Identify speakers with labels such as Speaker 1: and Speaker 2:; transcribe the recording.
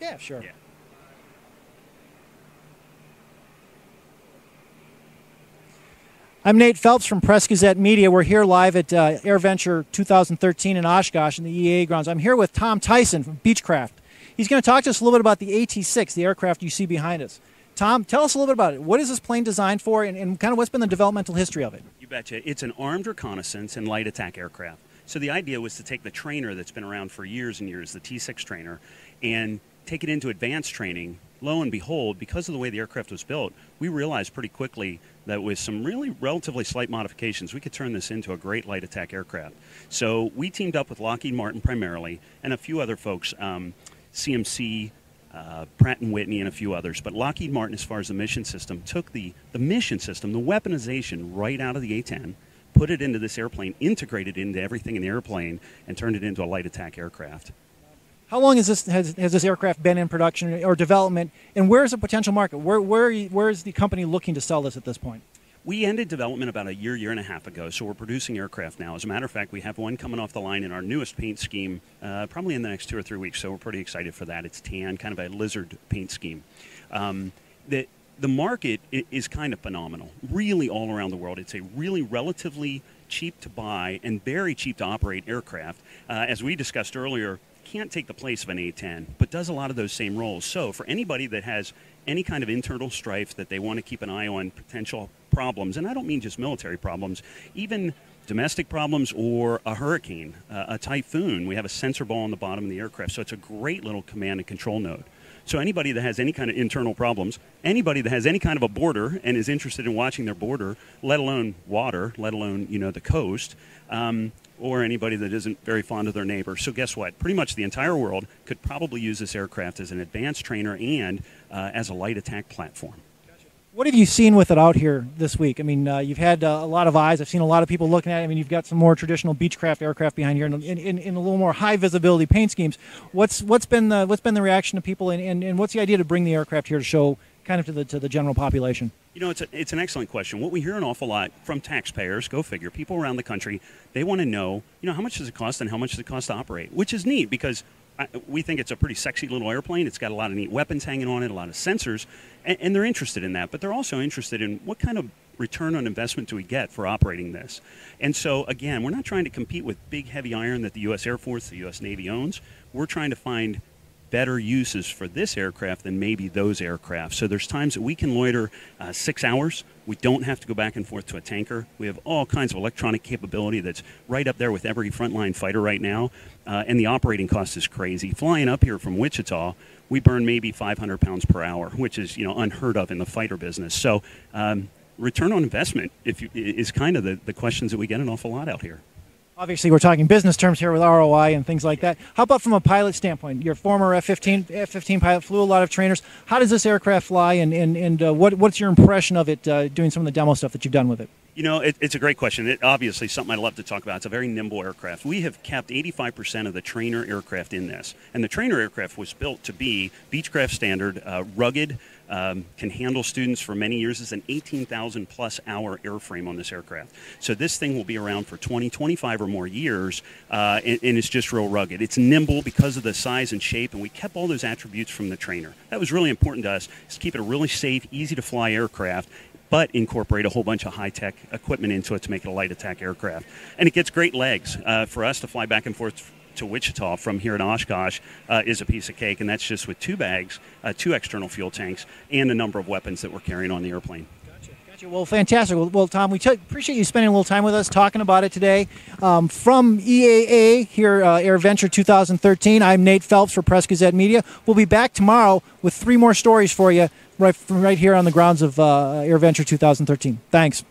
Speaker 1: Yeah, sure.
Speaker 2: Yeah.
Speaker 1: I'm Nate Phelps from Press-Gazette Media. We're here live at AirVenture 2013 in Oshkosh in the EAA grounds. I'm here with Tom Tyson from Beechcraft. He's going to talk to us a little bit about the AT-6, the aircraft you see behind us. Tom, tell us a little bit about it. What is this plane designed for, and kind of what's been the developmental history of it?
Speaker 2: You betcha. It's an armed reconnaissance and light attack aircraft. So the idea was to take the trainer that's been around for years and years, the T-6 trainer, and take it into advanced training. Lo and behold, because of the way the aircraft was built, we realized pretty quickly that with some really relatively slight modifications, we could turn this into a great light attack aircraft. So we teamed up with Lockheed Martin primarily, and a few other folks, CMC, Pratt & Whitney, and a few others. But Lockheed Martin, as far as the mission system, took the mission system, the weaponization right out of the A-10, put it into this airplane, integrated it into everything in the airplane, and turned it into a light attack aircraft.
Speaker 1: How long has this aircraft been in production or development, and where is the potential market? Where is the company looking to sell this at this point?
Speaker 2: We ended development about a year and a half ago, so we're producing aircraft now. As a matter of fact, we have one coming off the line in our newest paint scheme probably in the next 2 or 3 weeks, so we're pretty excited for that. It's tan, kind of a lizard paint scheme. The market is kind of phenomenal, really all around the world. It's a really relatively cheap to buy and very cheap to operate aircraft. As we discussed earlier, can't take the place of an A-10, but does a lot of those same roles. So for anybody that has any kind of internal strife that they want to keep an eye on potential problems, and I don't mean just military problems, even domestic problems or a hurricane, a typhoon, we have a sensor ball on the bottom of the aircraft, so it's a great little command and control node. So anybody that has any kind of internal problems, anybody that has any kind of a border and is interested in watching their border, let alone water, let alone, the coast, or anybody that isn't very fond of their neighbor. So guess what? Pretty much the entire world could probably use this aircraft as an advanced trainer and as a light attack platform.
Speaker 1: What have you seen with it out here this week? I mean, you've had a lot of eyes. I've seen a lot of people looking at it. I mean, you've got some more traditional Beechcraft aircraft behind here in a little more high visibility paint schemes. What's been the reaction of people, and what's the idea to bring the aircraft here to show kind of to the general population?
Speaker 2: It's an excellent question. What we hear an awful lot from taxpayers, go figure, people around the country, they want to know, how much does it cost and how much does it cost to operate, which is neat because we think it's a pretty sexy little airplane. It's got a lot of neat weapons hanging on it, a lot of sensors, and they're interested in that. But they're also interested in what kind of return on investment do we get for operating this. And so, again, we're not trying to compete with big, heavy iron that the U.S. Air Force, the U.S. Navy owns. We're trying to find better uses for this aircraft than maybe those aircraft. So there's times that we can loiter 6 hours. We don't have to go back and forth to a tanker. We have all kinds of electronic capability that's right up there with every frontline fighter right now, and the operating cost is crazy. Flying up here from Wichita, we burn maybe 500 pounds per hour, which is unheard of in the fighter business. So return on investment is kind of the questions that we get an awful lot out here.
Speaker 1: Obviously, we're talking business terms here with ROI and things like that. How about from a pilot standpoint? Your former F-15 pilot, flew a lot of trainers. How does this aircraft fly, and what's your impression of it doing some of the demo stuff that you've done with it?
Speaker 2: It's a great question. It obviously something I love to talk about. It's a very nimble aircraft. We have kept 85% of the trainer aircraft in this. And the trainer aircraft was built to be Beechcraft standard, rugged, can handle students for many years. It's an 18,000 plus hour airframe on this aircraft. So this thing will be around for 20, 25 or more years, and it's just real rugged. It's nimble because of the size and shape, and we kept all those attributes from the trainer. That was really important to us, is to keep it a really safe, easy to fly aircraft, but incorporate a whole bunch of high-tech equipment into it to make it a light attack aircraft. And it gets great legs. For us to fly back and forth to Wichita from here in Oshkosh is a piece of cake, and that's just with 2 bags, 2 external fuel tanks, and a number of weapons that we're carrying on the airplane.
Speaker 1: Gotcha. Well, fantastic. Well, Tom, we appreciate you spending a little time with us talking about it today. From EAA here, AirVenture 2013, I'm Nate Phelps for Press-Gazette Media. We'll be back tomorrow with 3 more stories for you right here on the grounds of AirVenture 2013. Thanks.